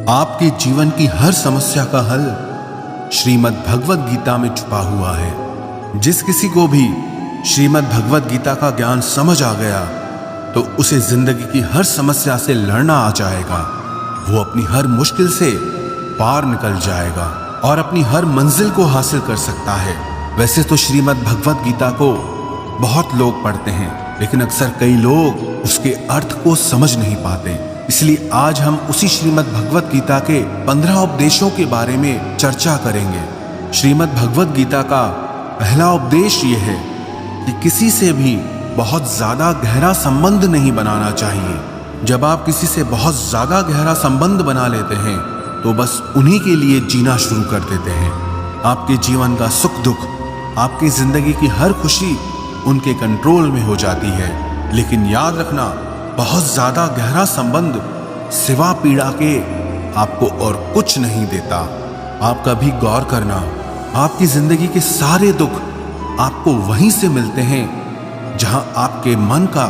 आपके जीवन की हर समस्या का हल श्रीमद् भगवत गीता में छुपा हुआ है। जिस किसी को भी श्रीमद् भगवत गीता का ज्ञान समझ आ गया तो उसे जिंदगी की हर समस्या से लड़ना आ जाएगा। वो अपनी हर मुश्किल से पार निकल जाएगा और अपनी हर मंजिल को हासिल कर सकता है। वैसे तो श्रीमद् भगवत गीता को बहुत लोग पढ़ते हैं, लेकिन अक्सर कई लोग उसके अर्थ को समझ नहीं पाते। इसलिए आज हम उसी श्रीमद् भगवत गीता के 15 उपदेशों के बारे में चर्चा करेंगे। श्रीमद् भगवत गीता का पहला उपदेश ये है कि किसी से भी बहुत ज्यादा गहरा संबंध नहीं बनाना चाहिए। जब आप किसी से बहुत ज्यादा गहरा संबंध बना लेते हैं तो बस उन्हीं के लिए जीना शुरू कर देते हैं। आपके जीवन का सुख दुख, आपकी जिंदगी की हर खुशी उनके कंट्रोल में हो जाती है। लेकिन याद रखना, बहुत ज्यादा गहरा संबंध सिवा पीड़ा के आपको और कुछ नहीं देता। आप कभी गौर करना, आपकी जिंदगी के सारे दुख आपको वहीं से मिलते हैं जहां आपके मन का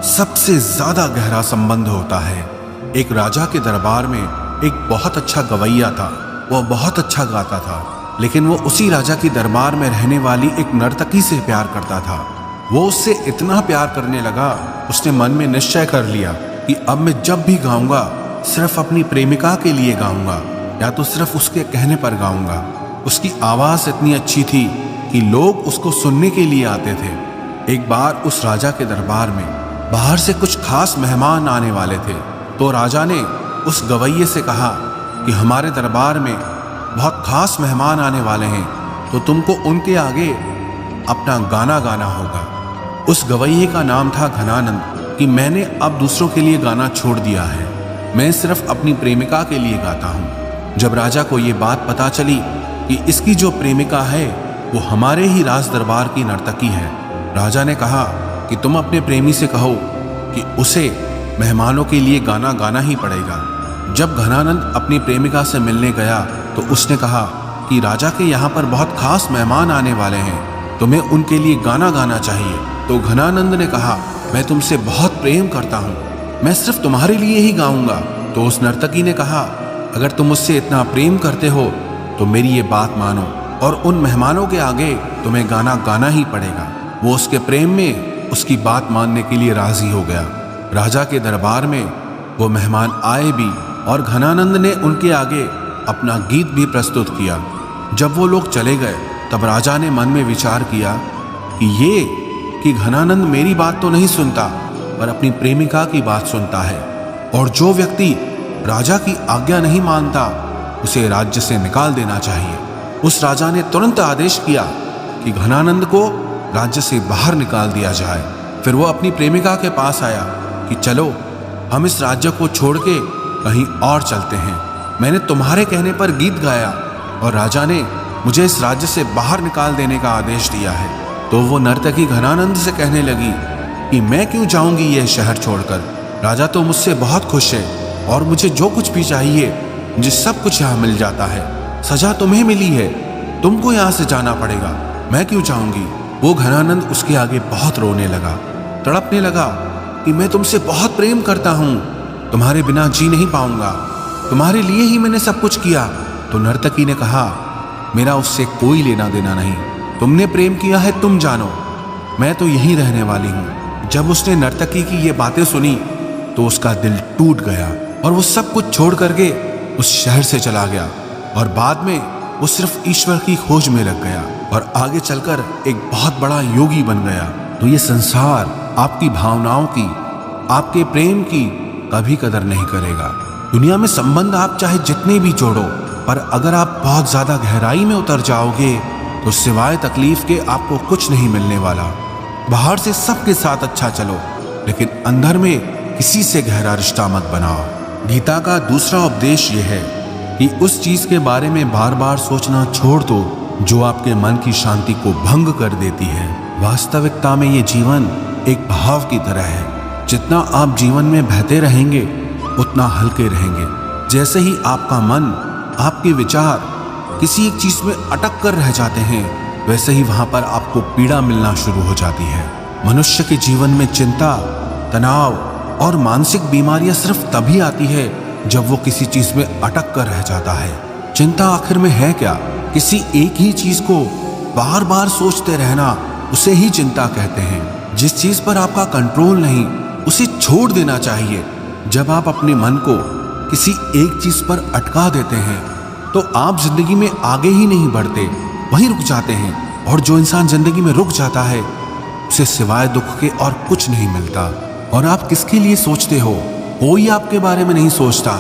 सबसे ज्यादा गहरा संबंध होता है। एक राजा के दरबार में एक बहुत अच्छा गवैया था। वह बहुत अच्छा गाता था, लेकिन वो उसी राजा के दरबार में रहने वाली एक नर्तकी से प्यार करता था। वो उससे इतना प्यार करने लगा, उसने मन में निश्चय कर लिया कि अब मैं जब भी गाऊंगा सिर्फ अपनी प्रेमिका के लिए गाऊंगा, या तो सिर्फ उसके कहने पर गाऊंगा। उसकी आवाज इतनी अच्छी थी कि लोग उसको सुनने के लिए आते थे। एक बार उस राजा के दरबार में बाहर से कुछ खास मेहमान आने वाले थे, तो राजा ने उस गवैये से कहा कि हमारे दरबार में बहुत खास मेहमान आने वाले हैं, तो तुमको उनके आगे अपना गाना गाना होगा। उस गवैये का नाम था घनानंद। कि मैंने अब दूसरों के लिए गाना छोड़ दिया है, मैं सिर्फ अपनी प्रेमिका के लिए गाता हूँ। जब राजा को ये बात पता चली कि इसकी जो प्रेमिका है वो हमारे ही राज दरबार की नर्तकी है, राजा ने कहा कि तुम अपने प्रेमी से कहो कि उसे मेहमानों के लिए गाना गाना ही पड़ेगा। जब घनानंद अपनी प्रेमिका से मिलने गया तो उसने कहा कि राजा के यहाँ पर बहुत खास मेहमान आने वाले हैं, तुम्हें उनके लिए गाना गाना चाहिए। तो घनानंद ने कहा, मैं तुमसे बहुत प्रेम करता हूँ, मैं सिर्फ तुम्हारे लिए ही गाऊंगा। तो उस नर्तकी ने कहा, अगर तुम मुझसे इतना प्रेम करते हो तो मेरी ये बात मानो और उन मेहमानों के आगे तुम्हें गाना गाना ही पड़ेगा। वो उसके प्रेम में उसकी बात मानने के लिए राजी हो गया। राजा के दरबार में वो मेहमान आए भी और घनानंद ने उनके आगे अपना गीत भी प्रस्तुत किया। जब वो लोग चले गए तब राजा ने मन में विचार किया कि घनानंद मेरी बात तो नहीं सुनता पर अपनी प्रेमिका की बात सुनता है, और जो व्यक्ति राजा की आज्ञा नहीं मानता उसे राज्य से निकाल देना चाहिए। उस राजा ने तुरंत आदेश किया कि घनानंद को राज्य से बाहर निकाल दिया जाए। फिर वो अपनी प्रेमिका के पास आया कि चलो हम इस राज्य को छोड़ के कहीं और चलते हैं। मैंने तुम्हारे कहने पर गीत गाया और राजा ने मुझे इस राज्य से बाहर निकाल देने का आदेश दिया है। तो वो नर्तकी घनानंद से कहने लगी कि मैं क्यों जाऊंगी यह शहर छोड़कर, राजा तो मुझसे बहुत खुश है और मुझे जो कुछ भी चाहिए मुझे सब कुछ यहाँ मिल जाता है। सजा तुम्हें मिली है, तुमको यहाँ से जाना पड़ेगा, मैं क्यों जाऊंगी। वो घनानंद उसके आगे बहुत रोने लगा, तड़पने लगा कि मैं तुमसे बहुत प्रेम करता हूँ, तुम्हारे बिना जी नहीं पाऊंगा, तुम्हारे लिए ही मैंने सब कुछ किया। तो नर्तकी ने कहा, मेरा उससे कोई लेना देना नहीं, तुमने प्रेम किया है तुम जानो, मैं तो यहीं रहने वाली हूँ। जब उसने नर्तकी की ये बातें सुनी तो उसका दिल टूट गया और वो सब कुछ छोड़ करके उस शहर से चला गया, और बाद में वो सिर्फ ईश्वर की खोज में लग गया और आगे चलकर एक बहुत बड़ा योगी बन गया। तो ये संसार आपकी भावनाओं की, आपके प्रेम की कभी कदर नहीं करेगा। दुनिया में संबंध आप चाहे जितने भी जोड़ो, पर अगर आप बहुत ज्यादा गहराई में उतर जाओगे तो सिवाय तकलीफ के आपको कुछ नहीं मिलने वाला। बाहर से सबके साथ अच्छा चलो, लेकिन अंदर में किसी से गहरा रिश्ता मत बनाओ। गीता का दूसरा उपदेश यह है कि उस चीज के बारे में बार बार सोचना छोड़ दो जो आपके मन की शांति को भंग कर देती है। वास्तविकता में ये जीवन एक बहाव की तरह है, जितना आप जीवन में बहते रहेंगे उतना हल्के रहेंगे। जैसे ही आपका मन, आपके विचार किसी एक चीज में अटक कर रह जाते हैं, वैसे ही वहां पर आपको पीड़ा मिलना शुरू हो जाती है। मनुष्य के जीवन में चिंता तनाव और मानसिक बीमारियां सिर्फ तभी आती है जब वो किसी चीज में अटक कर रह जाता है। चिंता आखिर में है क्या? किसी एक ही चीज को बार बार सोचते रहना, उसे ही चिंता कहते हैं। जिस चीज पर आपका कंट्रोल नहीं, उसे छोड़ देना चाहिए। जब आप अपने मन को किसी एक चीज पर अटका देते हैं तो आप जिंदगी में आगे ही नहीं बढ़ते, वहीं रुक जाते हैं। और जो इंसान जिंदगी में रुक जाता है उसे सिवाय दुख के और कुछ नहीं मिलता। और आप किसके लिए सोचते हो? कोई आपके बारे में नहीं सोचता।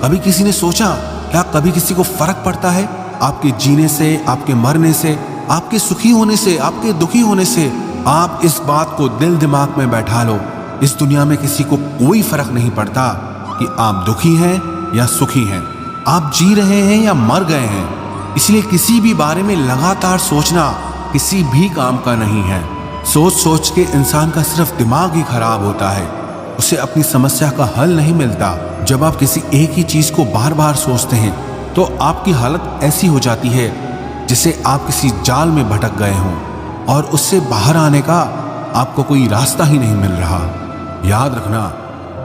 कभी किसी ने सोचा? क्या कभी किसी को फर्क पड़ता है आपके जीने से, आपके मरने से, आपके सुखी होने से, आपके दुखी होने से? आप इस बात को दिल दिमाग में बैठा लो, इस दुनिया में किसी को कोई फर्क नहीं पड़ता कि आप दुखी हैं या सुखी हैं, आप जी रहे हैं या मर गए हैं। इसलिए किसी भी बारे में लगातार सोचना किसी भी काम का नहीं है। सोच सोच के इंसान का सिर्फ दिमाग ही खराब होता है, उसे अपनी समस्या का हल नहीं मिलता। जब आप किसी एक ही चीज को बार बार सोचते हैं तो आपकी हालत ऐसी हो जाती है जिसे आप किसी जाल में भटक गए हों और उससे बाहर आने का आपको कोई रास्ता ही नहीं मिल रहा। याद रखना,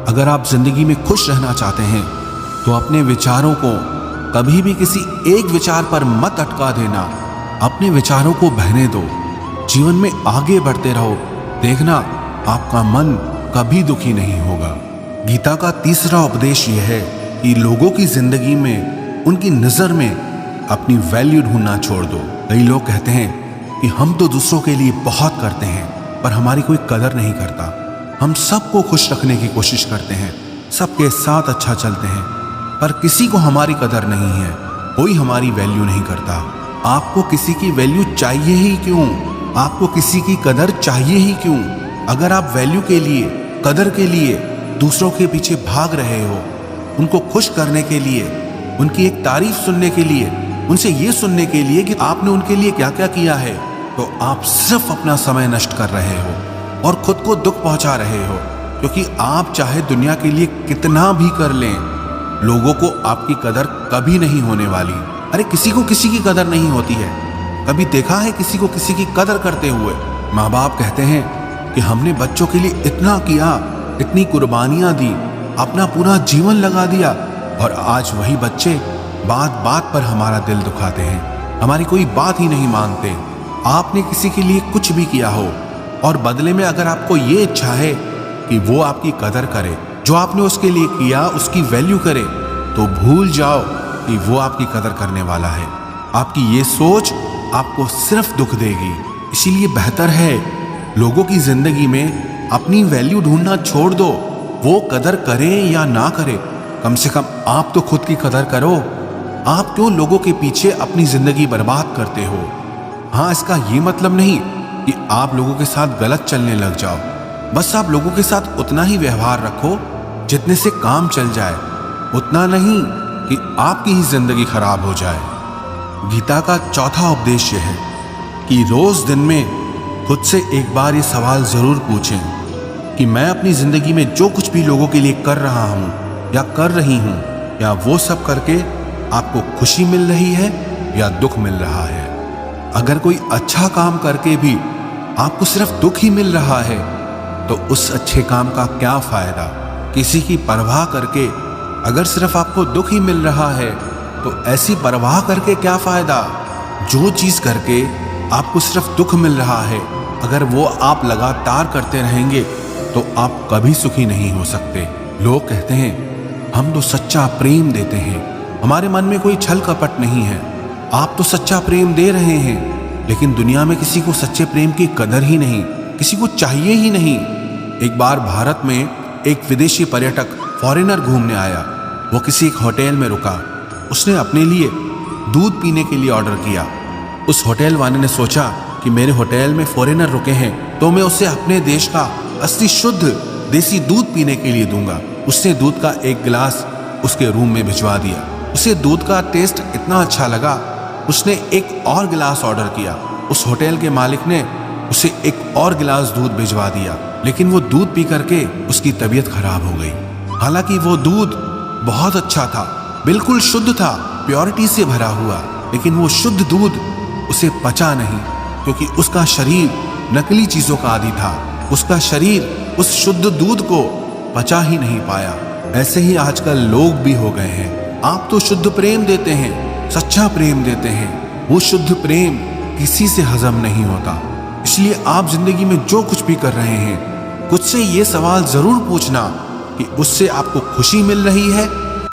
अगर आप जिंदगी में खुश रहना चाहते हैं तो अपने विचारों को कभी भी किसी एक विचार पर मत अटका देना। अपने विचारों को बहने दो, जीवन में आगे बढ़ते रहो। देखना, आपका मन कभी दुखी नहीं होगा। गीता का तीसरा उपदेश यह है कि लोगों की जिंदगी में उनकी नजर में अपनी वैल्यू ढूंढना छोड़ दो। कई लोग कहते हैं कि हम तो दूसरों के लिए बहुत करते हैं पर हमारी कोई कदर नहीं करता। हम सबको खुश रखने की कोशिश करते हैं, सबके साथ अच्छा चलते हैं, पर किसी को हमारी कदर नहीं है, कोई हमारी वैल्यू नहीं करता। आपको किसी की वैल्यू चाहिए ही क्यों? आपको किसी की कदर चाहिए ही क्यों? अगर आप वैल्यू के लिए, कदर के लिए दूसरों के पीछे भाग रहे हो, उनको खुश करने के लिए, उनकी एक तारीफ सुनने के लिए, उनसे ये सुनने के लिए कि आपने उनके लिए क्या क्या किया है, तो आप सिर्फ अपना समय नष्ट कर रहे हो और खुद को दुख पहुंचा रहे हो। क्योंकि आप चाहे दुनिया के लिए कितना भी कर लें, लोगों को आपकी कदर कभी नहीं होने वाली। अरे किसी को किसी की कदर नहीं होती है। कभी देखा है किसी को किसी की कदर करते हुए? माँ बाप कहते हैं कि हमने बच्चों के लिए इतना किया, इतनी कुर्बानियां दी, अपना पूरा जीवन लगा दिया, और आज वही बच्चे बात बात पर हमारा दिल दुखाते हैं, हमारी कोई बात ही नहीं मानते। आपने किसी के लिए कुछ भी किया हो और बदले में अगर आपको ये इच्छा है कि वो आपकी कदर करे, जो आपने उसके लिए किया उसकी वैल्यू करे, तो भूल जाओ कि वो आपकी कदर करने वाला है। आपकी ये सोच आपको सिर्फ दुख देगी। इसीलिए बेहतर है लोगों की जिंदगी में अपनी वैल्यू ढूंढना छोड़ दो। वो कदर करें या ना करें, कम से कम आप तो खुद की कदर करो। आप क्यों लोगों के पीछे अपनी जिंदगी बर्बाद करते हो? हाँ, इसका ये मतलब नहीं कि आप लोगों के साथ गलत चलने लग जाओ। बस आप लोगों के साथ उतना ही व्यवहार रखो जितने से काम चल जाए, उतना नहीं कि आपकी ही जिंदगी खराब हो जाए। गीता का चौथा उपदेश यह है कि रोज दिन में खुद से एक बार ये सवाल जरूर पूछें कि मैं अपनी जिंदगी में जो कुछ भी लोगों के लिए कर रहा हूं या कर रही हूं, या वो सब करके आपको खुशी मिल रही है या दुख मिल रहा है। अगर कोई अच्छा काम करके भी आपको सिर्फ दुख ही मिल रहा है तो उस अच्छे काम का क्या फायदा? किसी की परवाह करके अगर सिर्फ आपको दुख ही मिल रहा है तो ऐसी परवाह करके क्या फायदा? जो चीज करके आपको सिर्फ दुख मिल रहा है, अगर वो आप लगातार करते रहेंगे तो आप कभी सुखी नहीं हो सकते। लोग कहते हैं हम तो सच्चा प्रेम देते हैं, हमारे मन में कोई छल कपट नहीं है। आप तो सच्चा प्रेम दे रहे हैं, लेकिन दुनिया में किसी को सच्चे प्रेम की कदर ही नहीं, किसी को चाहिए ही नहीं। एक बार भारत में एक विदेशी पर्यटक फॉरेनर घूमने आया। वो किसी एक होटल में रुका। उसने अपने लिए दूध पीने के लिए ऑर्डर किया। उस होटल वाले ने सोचा कि मेरे होटल में फॉरेनर रुके हैं तो मैं उसे अपने देश का असली शुद्ध देसी दूध पीने के लिए दूंगा। उसने दूध का एक गिलास उसके रूम में भिजवा दिया। उसे दूध का टेस्ट इतना अच्छा लगा, उसने एक और गिलास ऑर्डर किया। उस होटल के मालिक ने उसे एक और गिलास दूध भिजवा दिया, लेकिन वो दूध पी करके उसकी तबीयत खराब हो गई। हालांकि वो दूध बहुत अच्छा था, बिल्कुल शुद्ध था, प्योरिटी से भरा हुआ, लेकिन वो शुद्ध दूध उसे पचा नहीं, क्योंकि उसका शरीर नकली चीजों का आदी था। उसका शरीर उस शुद्ध दूध को पचा ही नहीं पाया। ऐसे ही आजकल लोग भी हो गए हैं। आप तो शुद्ध प्रेम देते हैं, सच्चा प्रेम देते हैं, वो शुद्ध प्रेम किसी से हजम नहीं होता। इसलिए आप जिंदगी में जो कुछ भी कर रहे हैं, खुद से ये सवाल जरूर पूछना कि उससे आपको खुशी मिल रही है